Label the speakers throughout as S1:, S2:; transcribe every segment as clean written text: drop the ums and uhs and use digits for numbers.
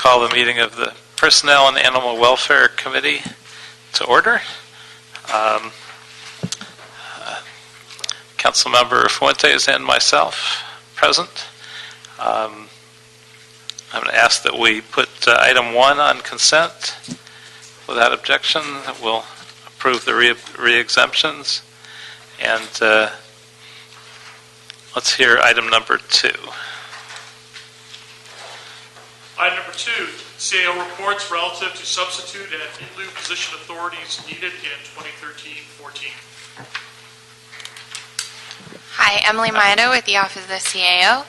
S1: call the meeting of the Personnel and Animal Welfare Committee to order. Councilmember Fuentes and myself present. I'm going to ask that we put item 1 on consent. Without objection, we'll approve the re-exemptions. And let's hear item number 2.
S2: Item number 2, CAO reports relative to substitute and in lieu position authorities needed in 2013-14.
S3: Hi, Emily Maeda with the Office of the CAO.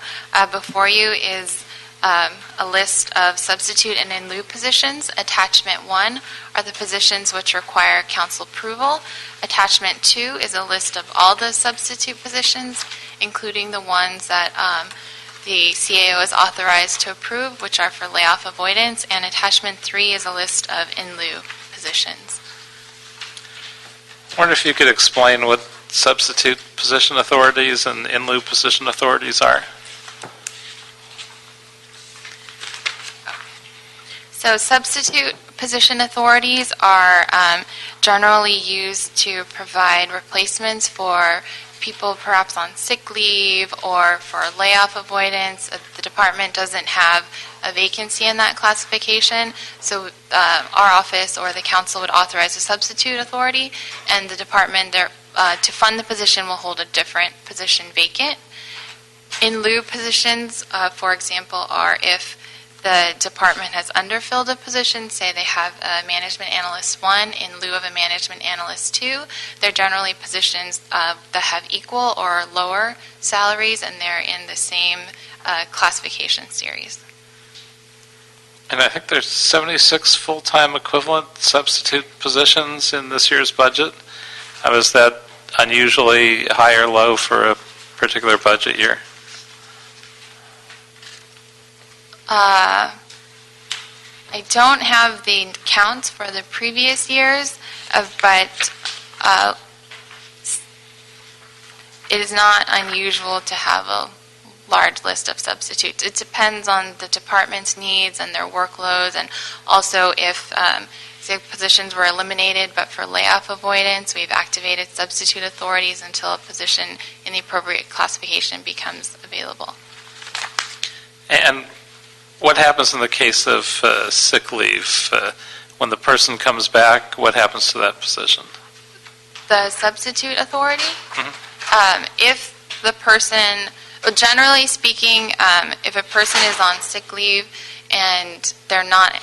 S3: Before you is a list of substitute and in lieu positions. Attachment 1 are the positions which require council approval. Attachment 2 is a list of all the substitute positions, including the ones that the CAO is authorized to approve, which are for layoff avoidance. And attachment 3 is a list of in lieu positions.
S1: I wonder if you could explain what substitute position authorities and in lieu position authorities are.
S3: So substitute position authorities are generally used to provide replacements for people perhaps on sick leave or for layoff avoidance. The department doesn't have a vacancy in that classification, so our office or the council would authorize a substitute authority, and the department to fund the position will hold a different position vacant. In lieu positions, for example, are if the department has underfilled a position, say they have a management analyst 1 in lieu of a management analyst 2, they're generally positions that have equal or lower salaries, and they're in the same classification series.
S1: And I think there's 76 full-time equivalent substitute positions in this year's budget. Is that unusually high or low for a particular budget year?
S3: I don't have the counts for the previous years, but it is not unusual to have a large list of substitutes. It depends on the department's needs and their workloads, and also if say positions were eliminated, but for layoff avoidance, we've activated substitute authorities until a position in the appropriate classification becomes available.
S1: And what happens in the case of sick leave? When the person comes back, what happens to that position?
S3: The substitute authority?
S1: Mm-hmm.
S3: If the person, generally speaking, if a person is on sick leave and they're not,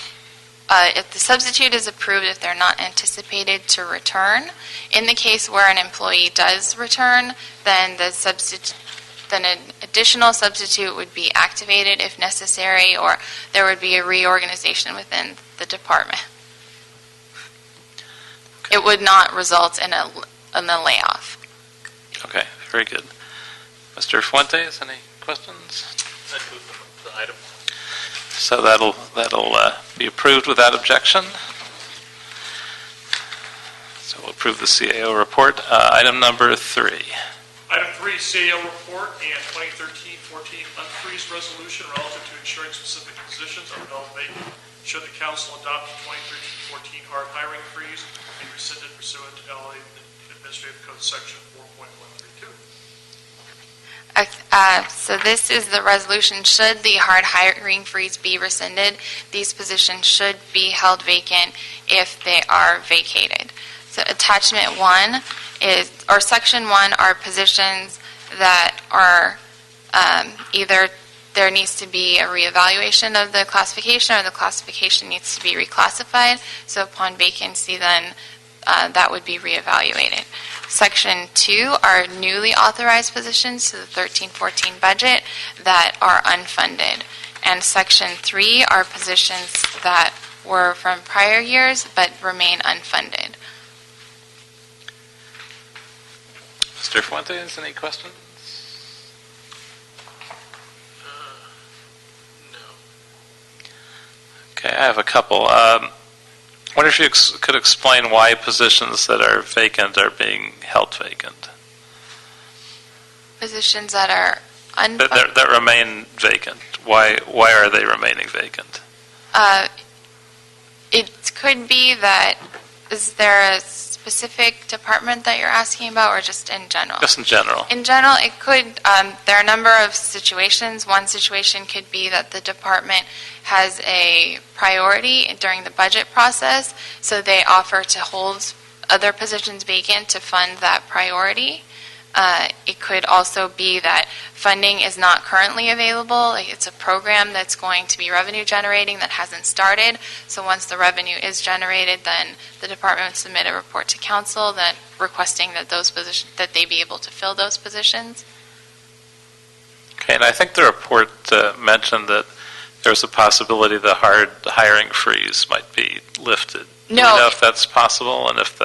S3: if the substitute is approved, if they're not anticipated to return, in the case where an employee does return, then an additional substitute would be activated if necessary, or there would be a reorganization within the department. Okay. It would not result in a layoff.
S1: Okay, very good. Mr. Fuentes, any questions?
S2: I'd move the item.
S1: So that'll be approved without objection. So we'll approve the CAO report. Item number 3.
S2: Item 3, CAO report and 2013-14 unfreeze resolution relative to ensuring specific positions are held vacant. Should the council adopt the 2013-14 hard hiring freeze, be rescinded pursuant to LA Administrative Code Section 4.132.
S3: So this is the resolution. Should the hard hiring freeze be rescinded, these positions should be held vacant if they are vacated. So attachment 1 or section 1 are positions that are either there needs to be a reevaluation of the classification or the classification needs to be reclassified. So upon vacancy, then that would be reevaluated. Section 2 are newly authorized positions to the 13-14 budget that are unfunded. And section 3 are positions that were from prior years but remain unfunded.
S1: Mr. Fuentes, any questions?
S2: No.
S1: Okay, I have a couple. I wonder if you could explain why positions that are vacant are being held vacant.
S3: Positions that are unfunded.
S1: That remain vacant. Why are they remaining vacant?
S3: It could be that, is there a specific department that you're asking about, or just in general?
S1: Just in general.
S3: In general, it could, there are a number of situations. One situation could be that the department has a priority during the budget process, so they offer to hold other positions vacant to fund that priority. It could also be that funding is not currently available. Like, it's a program that's going to be revenue generating that hasn't started. So once the revenue is generated, then the department would submit a report to council that requesting that those positions, that they be able to fill those positions.
S1: Okay, and I think the report mentioned that there's a possibility the hard hiring freeze might be lifted. Do we know if that's possible, and if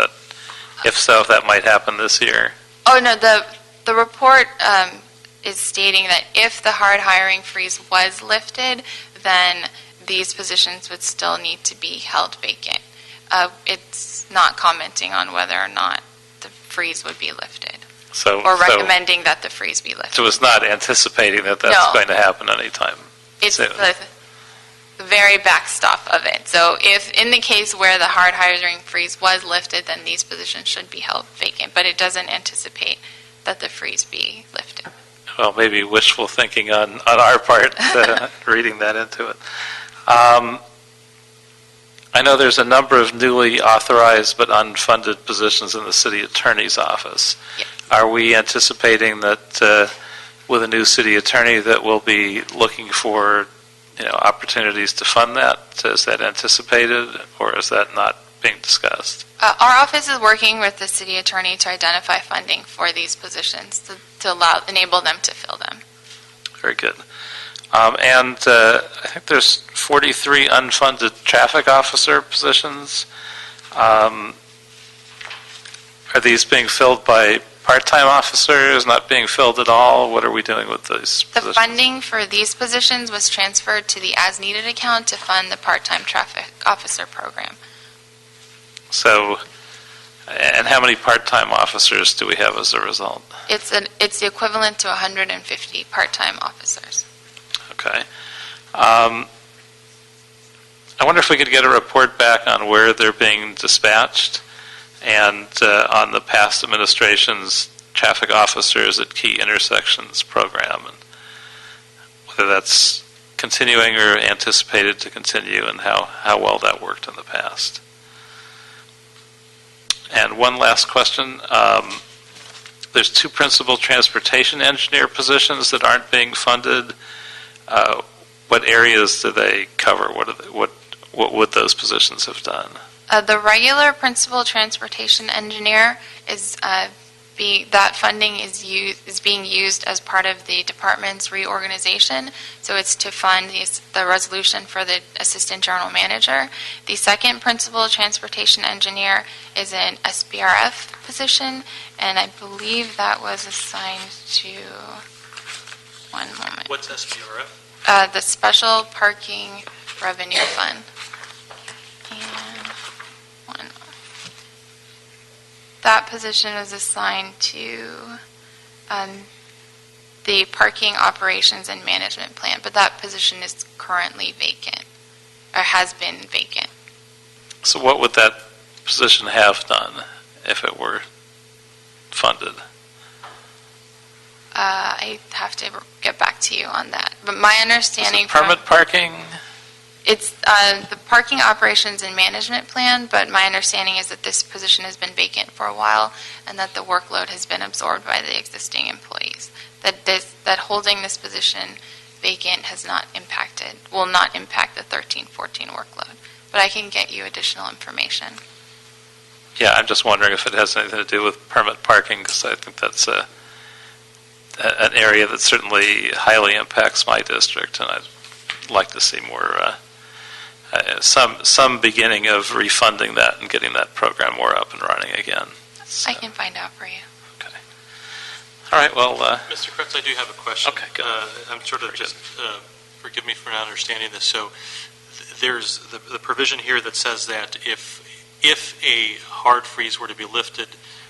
S1: so, if that might happen this year?
S3: Oh, no, the report is stating that if the hard hiring freeze was lifted, then these positions would still need to be held vacant. It's not commenting on whether or not the freeze would be lifted, or recommending that the freeze be lifted.
S1: So it's not anticipating that that's going to happen anytime
S3: It's
S1: soon.
S3: the very backstop of it. So if in the case where the hard hiring freeze was lifted, then these positions should be held vacant, but it doesn't anticipate that the freeze be lifted.
S1: Well, maybe wishful thinking on our part, reading that into it. I know there's a number of newly authorized but unfunded positions in the city attorney's office.
S3: Yes.
S1: Are we anticipating that with a new city attorney that we'll be looking for opportunities to fund that? Is that anticipated, or is that not being discussed?
S3: Our office is working with the city attorney to identify funding for these positions to enable them to fill them.
S1: Very good. And I think there's 43 unfunded traffic officer positions. Are these being filled by part-time officers, not being filled at all? What are we doing with these
S3: The
S1: positions?
S3: funding for these positions was transferred to the as-needed account to fund the part-time traffic officer program.
S1: So, and how many part-time officers do we have as a result?
S3: It's the equivalent to 150 part-time officers.
S1: Okay. I wonder if we could get a report back on where they're being dispatched and on the past administration's traffic officers at key intersections program, and whether that's continuing or anticipated to continue, and how well that worked in the past. And one last question. There's 2 principal transportation engineer positions that aren't being funded. What areas do they cover? What would those positions have done?
S3: The regular principal transportation engineer is that funding is being used as part of the department's reorganization. So it's to fund the resolution for the assistant general manager. The second principal transportation engineer is an SBRF position, and I believe that was assigned to, one moment.
S2: What's SBRF?
S3: The Special Parking Revenue Fund. And that position is assigned to the Parking Operations and Management Plan, but that position is currently vacant, or has been vacant.
S1: So what would that position have done if it were funded?
S3: I have to get back to you on that. But my understanding...
S1: Is it permit parking?
S3: It's the Parking Operations and Management Plan, but my understanding is that this position has been vacant for a while and that the workload has been absorbed by the existing employees. That holding this position vacant will not impact the 13-14 workload. But I can get you additional information.
S1: Yeah, I'm just wondering if it has anything to do with permit parking, because I think that's an area that certainly highly impacts my district, and I'd like to see more some beginning of refunding that and getting that program more up and running again. So,
S3: I can find out for you.
S1: okay. All right. Well,
S4: Mr. Kretz, I do have a question.
S1: Okay, go.
S4: I'm sort of just forgive me for not understanding this. So there's the provision here that says that if a hard freeze were to be lifted,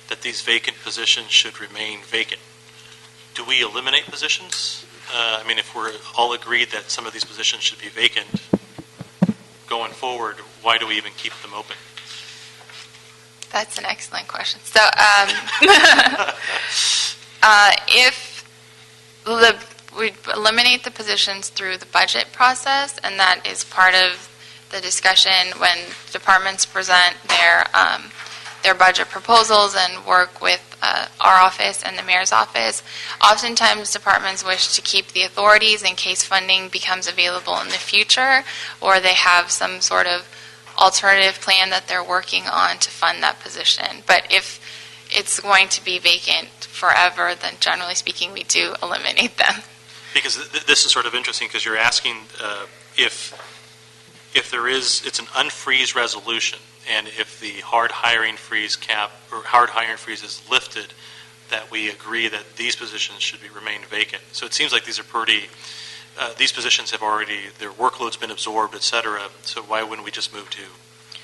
S4: that these vacant positions should remain vacant. Do we eliminate positions? I mean, if we're all agreed that some of these positions should be vacant, going forward, why do we even keep them open?
S3: That's an excellent question. So, if we eliminate the positions through the budget process, and that is part of the discussion when departments present their budget proposals and work with our office and the mayor's office, oftentimes departments wish to keep the authorities in case funding becomes available in the future, or they have some sort of alternative plan that they're working on to fund that position. But if it's going to be vacant forever, then generally speaking, we do eliminate them.
S4: Because this is sort of interesting, because you're asking if it's an unfreeze resolution, and if the hard hiring freeze cap or hard hiring freeze is lifted, that we agree that these positions should remain vacant. So it seems like these are pretty. These positions have already, their workload's been absorbed, et cetera. So why wouldn't we just move to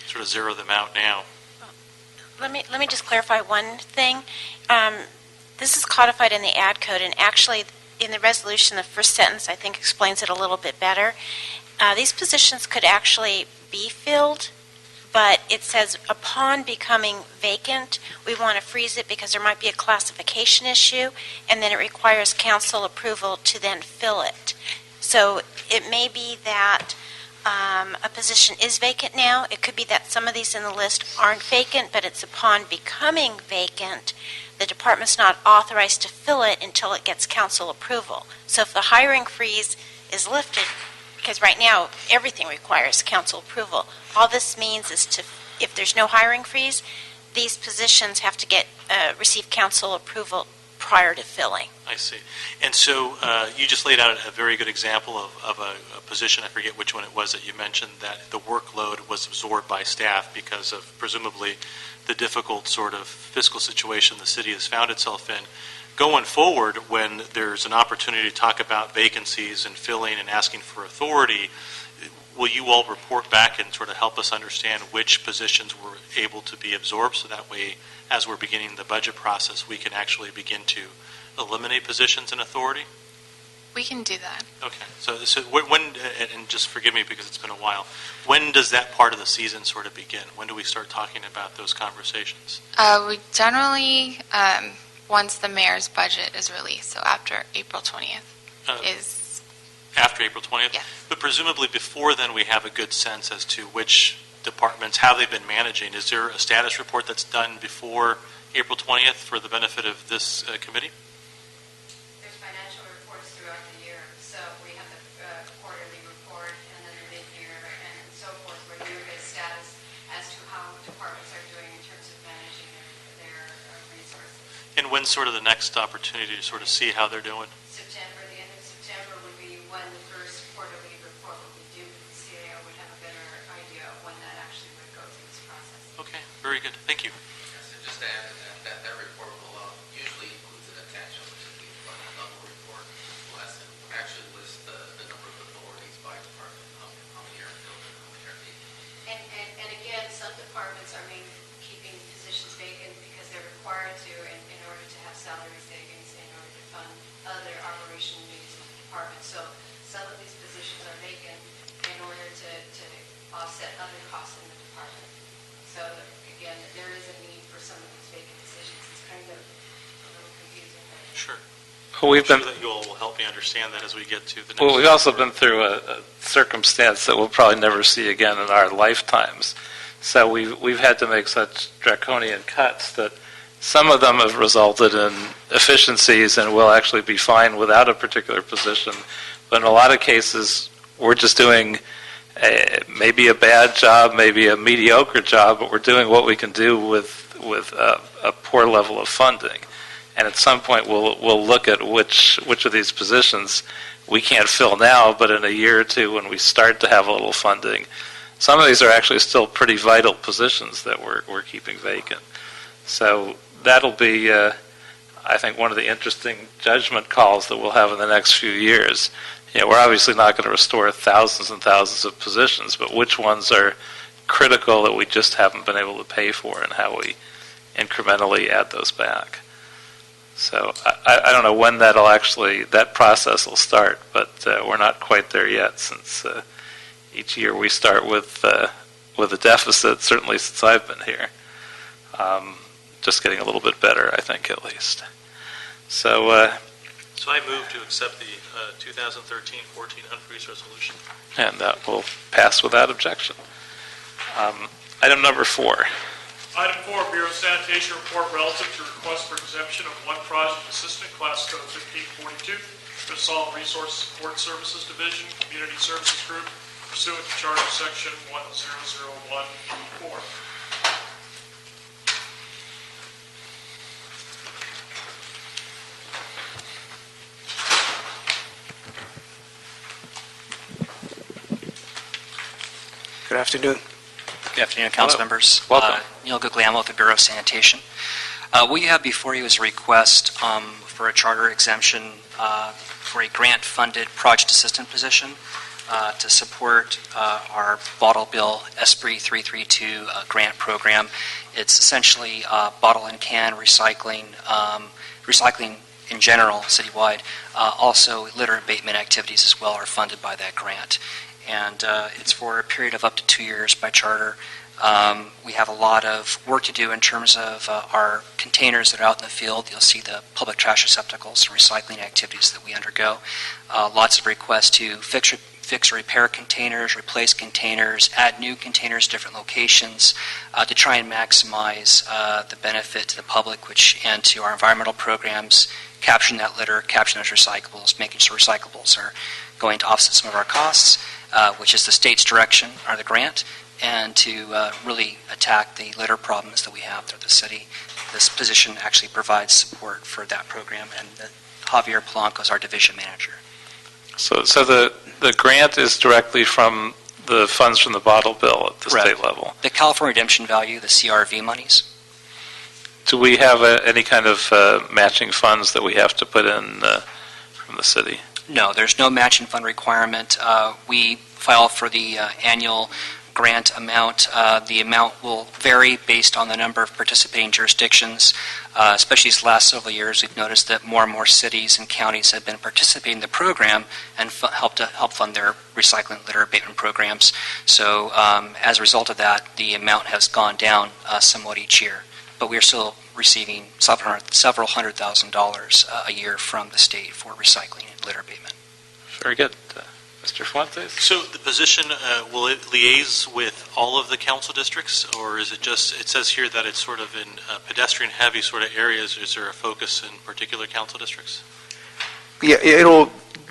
S4: sort of zero them out now?
S5: Let me just clarify one thing. This is codified in the ad code, and actually in the resolution, the first sentence I think explains it a little bit better. These positions could actually be filled, but it says upon becoming vacant, we want to freeze it because there might be a classification issue, and then it requires council approval to then fill it. So it may be that a position is vacant now. It could be that some of these in the list aren't vacant, but it's upon becoming vacant, the department's not authorized to fill it until it gets council approval. So if the hiring freeze is lifted, because right now everything requires council approval, all this means is if there's no hiring freeze, these positions have to receive council approval prior to filling.
S4: I see. And so you just laid out a very good example of a position, I forget which one it was that you mentioned, that the workload was absorbed by staff because of presumably the difficult sort of fiscal situation the city has found itself in. Going forward, when there's an opportunity to talk about vacancies and filling and asking for authority, will you all report back and sort of help us understand which positions were able to be absorbed, so that way, as we're beginning the budget process, we can actually begin to eliminate positions and authority?
S3: We can do that.
S4: Okay. So when, and just forgive me because it's been a while, when does that part of the season sort of begin? When do we start talking about those conversations?
S3: We generally, once the mayor's budget is released, so after April 20th is...
S4: After April 20th?
S3: Yeah.
S4: But presumably before then we have a good sense as to which departments, how they've been managing. Is there a status report that's done before April 20th for the benefit of this committee?
S6: There's financial reports throughout the year. So we have the quarterly report and then the mid-year and so forth, where you get a status as to how departments are doing in terms of managing their resources.
S4: And when's sort of the next opportunity to sort of see how they're doing?
S6: September, the end of September would be when the first quarterly report would be due. The CAO would have a better idea of when that actually would go through this process.
S4: Okay, very good. Thank you.
S7: Yes, and just to add to that report will usually includes an attachment to the level report, less and actually list the number of authorities by department, how many are filled and how many are vacant.
S6: And again, some departments are keeping positions vacant because they're required to in order to have salary savings, in order to fund other operation needs of the department. So some of these positions are vacant in order to offset other costs in the department. So again, there is a need for some of these vacant positions. It's kind of a little confusing.
S4: Sure.
S1: Well, we've
S4: I'm
S1: been,
S4: sure that you all will help me understand that as we get to the next.
S1: well, we've also been through a circumstance that we'll probably never see again in our lifetimes. So we've had to make such draconian cuts that some of them have resulted in efficiencies and will actually be fine without a particular position. But in a lot of cases, we're just doing maybe a bad job, maybe a mediocre job, but we're doing what we can do with a poor level of funding. And at some point, we'll look at which of these positions we can't fill now, but in a year or two, when we start to have a little funding, some of these are actually still pretty vital positions that we're keeping vacant. So that'll be, I think, one of the interesting judgment calls that we'll have in the next few years. You know, we're obviously not going to restore thousands and thousands of positions, but which ones are critical that we just haven't been able to pay for, and how we incrementally add those back. So I don't know when that process will start, but we're not quite there yet, since each year we start with a deficit, certainly since I've been here. Just getting a little bit better, I think, at least. So
S4: I move to accept the 2013-14 unfreeze resolution.
S1: and that will pass without objection. Item number 4.
S2: Item 4, Bureau of Sanitation report relative to request for exemption of one project assistant, class code 1542, for the Solid Resource Support Services Division, Community Services Group, pursuant to Charter Section 1001B4.
S8: Good afternoon.
S9: Good afternoon, council
S1: Hello.
S9: members.
S1: Welcome.
S9: Neil Guglielmo with the Bureau of Sanitation. What you have before you is a request for a charter exemption for a grant-funded project assistant position to support our bottle bill Esprit 332 grant program. It's essentially bottle and can recycling, recycling in general, citywide. Also, litter abatement activities as well are funded by that grant. And it's for a period of up to 2 years by charter. We have a lot of work to do in terms of our containers that are out in the field. You'll see the public trash receptacles and recycling activities that we undergo. Lots of requests to fix or repair containers, replace containers, add new containers, different locations, to try and maximize the benefit to the public and to our environmental programs, capturing that litter, capturing those recyclables, making sure recyclables are going to offset some of our costs, which is the state's direction, or the grant, and to really attack the litter problems that we have through the city. This position actually provides support for that program, and Javier Polanco is our division manager.
S1: So the grant is directly from the funds from the bottle bill at the
S9: Correct.
S1: state level.
S9: The California Redemption Value, the CRV monies.
S1: Do we have any kind of matching funds that we have to put in from the city?
S9: No, there's no matching fund requirement. We file for the annual grant amount. The amount will vary based on the number of participating jurisdictions. Especially these last several years, we've noticed that more and more cities and counties have been participating in the program and help fund their recycling litter abatement programs. So as a result of that, the amount has gone down somewhat each year. But we are still receiving several $100,000 a year from the state for recycling and litter abatement.
S1: Very good. Mr. Fuentes?
S4: So the position, will it liaise with all of the council districts, or is it just, it says here that it's sort of in pedestrian-heavy sort of areas. Is there a focus in particular council districts?
S8: Yeah,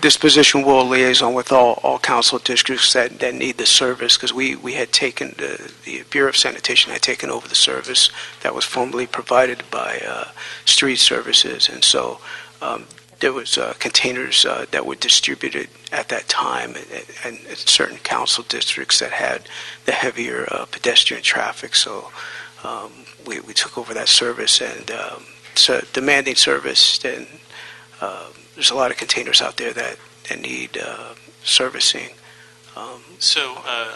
S8: this position will liaison with all council districts that need the service, because we had taken, the Bureau of Sanitation had taken over the service that was formerly provided by street services, and so there was containers that were distributed at that time and certain council districts that had the heavier pedestrian traffic, so we took over that service, and it's a demanding service, and there's a lot of containers out there that need servicing.
S4: I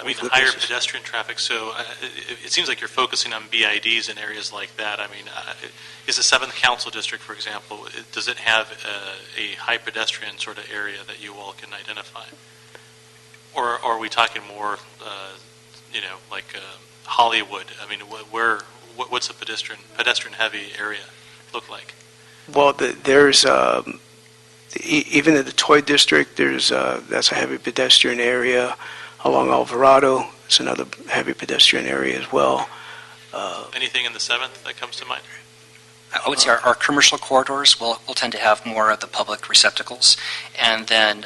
S4: mean,
S8: With
S4: higher
S8: business.
S4: pedestrian traffic, so it seems like you're focusing on BIDs in areas like that. I mean, is the 7th Council District, for example, does it have a high pedestrian sort of area that you all can identify? Or are we talking more, like Hollywood? I mean, what's a pedestrian-heavy area look like?
S8: Well, there's even in the Toy District, that's a heavy pedestrian area. Along Alvarado, it's another heavy pedestrian area as well.
S4: Anything in the 7th that comes to mind?
S9: I would say our commercial corridors will tend to have more of the public receptacles, and then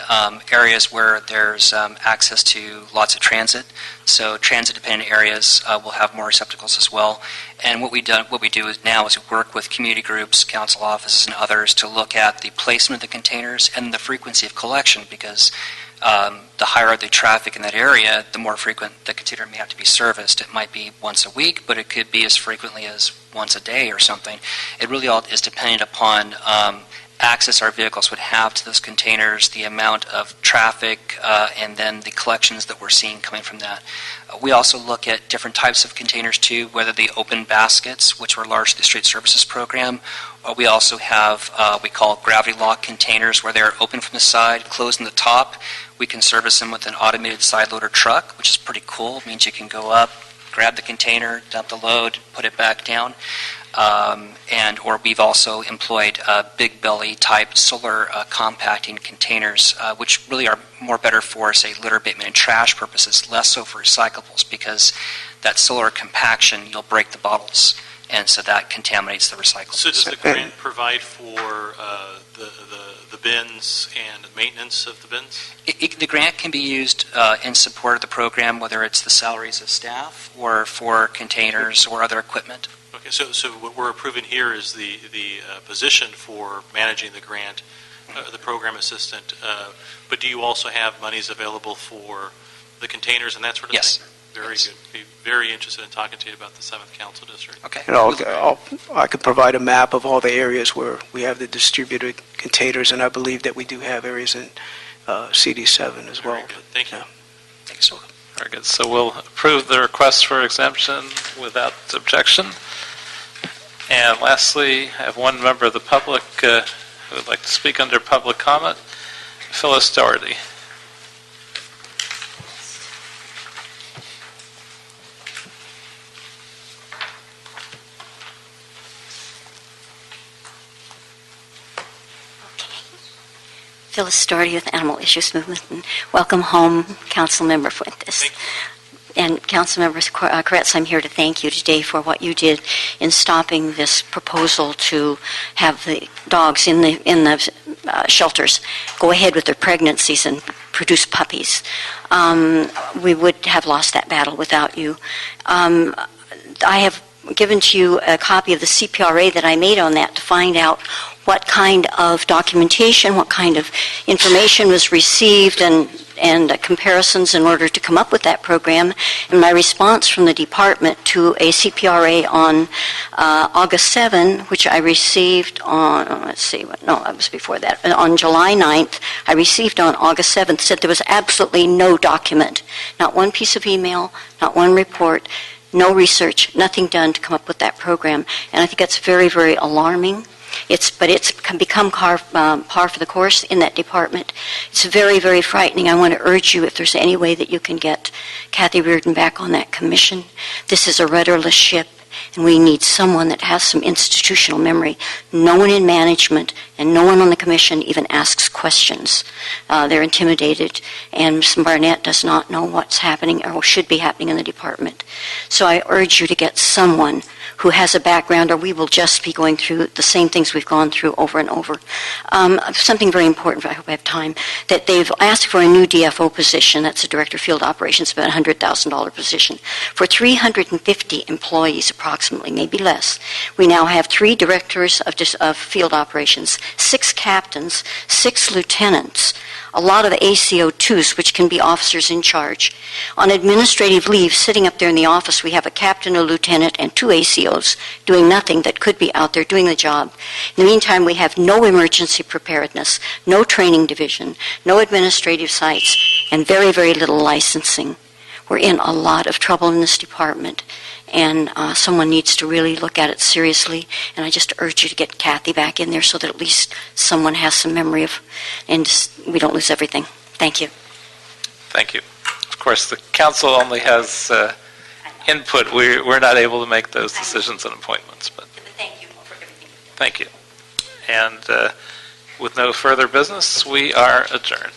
S9: areas where there's access to lots of transit. So transit-dependent areas will have more receptacles as well. And what we do now is we work with community groups, council offices, and others to look at the placement of the containers and the frequency of collection, because the higher the traffic in that area, the more frequent the container may have to be serviced. It might be once a week, but it could be as frequently as once a day or something. It really all is dependent upon access our vehicles would have to those containers, the amount of traffic, and then the collections that we're seeing coming from that. We also look at different types of containers too, whether they open baskets, which were largely the street services program, or we also have we call gravity lock containers where they're open from the side, closed on the top. We can service them with an automated side loader truck, which is pretty cool. It means you can go up, grab the container, dump the load, put it back down. Or we've also employed big belly type solar compacting containers, which really are more better for, say, litter abatement and trash purposes, less so for recyclables, because that solar compaction, you'll break the bottles, and so that contaminates the recyclables.
S4: So does the grant provide for the bins and maintenance of the bins?
S9: The grant can be used in support of the program, whether it's the salaries of staff or for containers or other equipment.
S4: Okay, so what we're approving here is the position for managing the grant, the program assistant, but do you also have monies available for the containers and that sort of
S9: Yes.
S4: thing? Very
S9: Yes.
S4: good. Be very interested in talking to you about the 7th Council District.
S9: Okay.
S8: And I could provide a map of all the areas where we have the distributed containers, and I believe that we do have areas in CD7 as well.
S4: Very good. Thank you.
S8: Yeah.
S9: Thanks.
S1: Very good. So we'll approve the request for exemption without objection. And lastly, I have one member of the public who would like to speak under public comment, Phyllis Doherty.
S10: Phyllis Doherty with Animal Issues Movement, and welcome home, Councilmember Fuentes. And Councilmember Koretz, I'm here to thank you today for what you did in stopping this proposal to have the dogs in the shelters go ahead with their pregnancies and produce puppies. We would have lost that battle without you. I have given to you a copy of the CPRA that I made on that to find out what kind of documentation, what kind of information was received, and comparisons in order to come up with that program. And my response from the department to a CPRA on August 7, which I received on, it was before that, on July 9th, I received on August 7th, said there was absolutely no document, not one piece of email, not one report, no research, nothing done to come up with that program. And I think that's very, very alarming. But it's become par for the course in that department. It's very, very frightening. I want to urge you, if there's any way that you can get Kathy Reardon back on that commission. This is a rudderless ship, and we need someone that has some institutional memory. No one in management and no one on the commission even asks questions. They're intimidated, and Ms. Barnett does not know what's happening or should be happening in the department. So I urge you to get someone who has a background, or we will just be going through the same things we've gone through over and over. Something very important, I hope I have time, that they've asked for a new DFO position, that's a Director of Field Operations, about a $100,000 position, for 350 employees approximately, maybe less. We now have 3 directors of field operations, 6 captains, 6 lieutenants, a lot of ACO2s, which can be officers in charge. On administrative leave, sitting up there in the office, we have a captain, a lieutenant, and 2 ACOs doing nothing that could be out there doing the job. In the meantime, we have no emergency preparedness, no training division, no administrative sites, and very, very little licensing. We're in a lot of trouble in this department, and someone needs to really look at it seriously, and I just urge you to get Kathy back in there so that at least someone has some memory of, and we don't lose everything. Thank you.
S1: Thank you. Of course, the council only has input. We're not able to make those decisions and appointments. But
S10: thank you for everything.
S1: Thank you. And with no further business, we are adjourned.